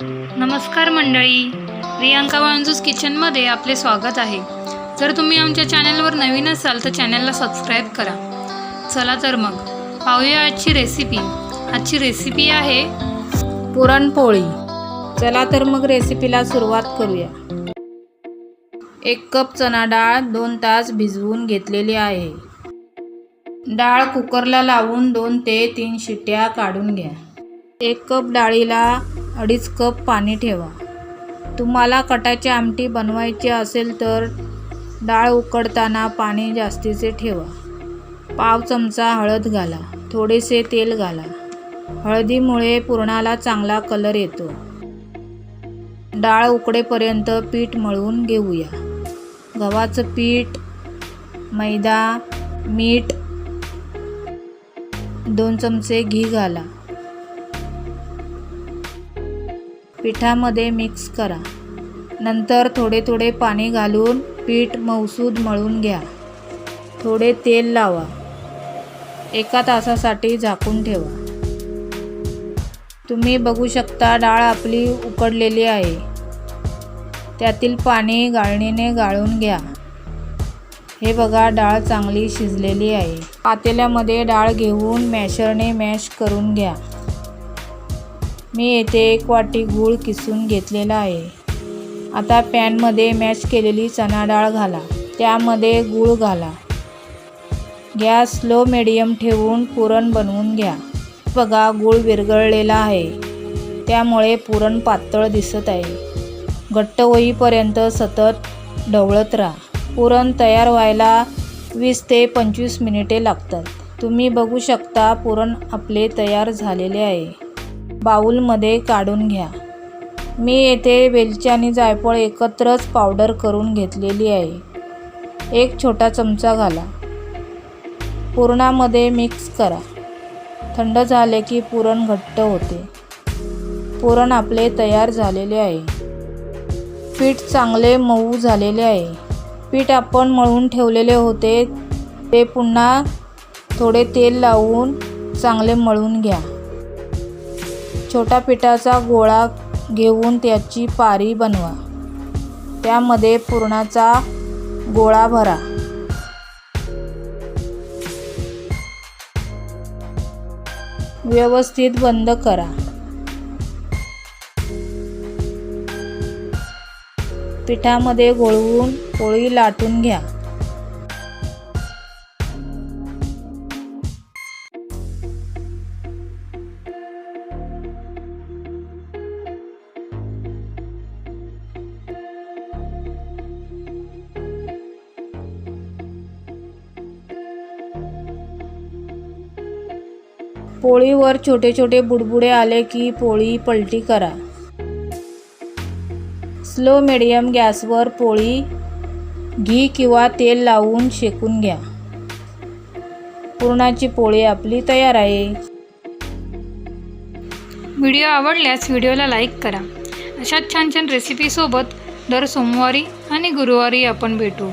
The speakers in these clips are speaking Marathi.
नमस्कार मंडळी, प्रियांका वांजूस किचनमध्ये आपले स्वागत आहे। जर तुम्ही आमच्या चॅनलवर नवीन असाल तर चॅनलला सबस्क्राइब करा। चला तर मग पाहूया आजची रेसिपी। आजची रेसिपी आहे पुरणपोळी। चला तर मग रेसिपीला सुरुवात करूया। 1 कप चणा डाळ 2 तास भिजवून घेतलेली आहे। डाळ कुकरला लावून 2 ते 3 शिट्ट्या काढून घ्या। 1 कप डाळीला 2.5 कप पाणी ठेवा। तुम्हाला कटाची आमटी बनवायची असेल तर डाळ उकडताना पाणी जास्तीचे ठेवा। पाव चमचा हळद घाला, थोडेसे तेल घाला। हळदीमुळे पुरणाला चांगला कलर येतो। डाळ उकडेपर्यंत पीठ मळून घेऊया। गव्हाचं पीठ, मैदा, मीठ, 2 चमचे घी घाला। पिठामध्ये मिक्स करा। नंतर थोडे थोडे पाणी घालून पीठ मऊसूद मळून घ्या। थोडे तेल लावा। 1 तासासाठी झाकून ठेवा। तुम्ही बघू शकता डाळ आपली उकडलेली आहे। त्यातील पाणी गाळणीने गाळून घ्या। हे बघा, डाळ चांगली शिजलेली आहे। पातेल्यामध्ये डाळ घेऊन मॅशरने मॅश करून घ्या। मी येथे 1 वाटी गूळ किसून घेतलेला आहे। आता पॅनमध्ये मॅश केलेली चणा डाळ घाला। त्यामध्ये गूळ घाला। गॅस स्लो मीडियम ठेवून पुरण बनवून घ्या। बघा, गूळ विरघळलेला आहे, त्यामुळे पुरण पातळ दिसत आहे। घट्ट होईपर्यंत सतत ढवळत राहा। पुरण तयार व्हायला 20 ते 25 मिनिटे लागतात। तुम्ही बघू शकता पुरण आपले तयार झालेले आहे। बाउलमध्ये काढून घ्या। मी येथे वेलची आणि जायफळ एकत्रच पावडर करून घेतलेली आहे। 1 छोटा चमचा घाला। पुरणामध्ये मिक्स करा। थंड झाले की पुरण घट्ट होते। पुरण आपले तयार झालेले आहे। पीठ चांगले मऊ झालेले आहे। पीठ आपण मळून ठेवलेले होते ते पुन्हा थोडे तेल लावून चांगले मळून घ्या। छोटा पिठाचा गोळा घेऊन त्याची पारी बनवा। त्यामध्ये पुरणाचा गोळा भरा। व्यवस्थित बंद करा। पिठामध्ये घोळवून पोळी लाटून घ्या। पोळीवर छोटे छोटे बुडबुडे आले की पोळी पलटी करा। स्लो मीडियम गॅसवर पोळी घी किंवा तेल लावून शेकून घ्या। पुरणाची पोळी आपली तयार आहे। व्हिडिओ आवडल्यास व्हिडिओला लाईक करा। अशाच छान छान रेसिपीसोबत दर सोमवारी आणि गुरुवारी आपण भेटू।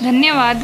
धन्यवाद।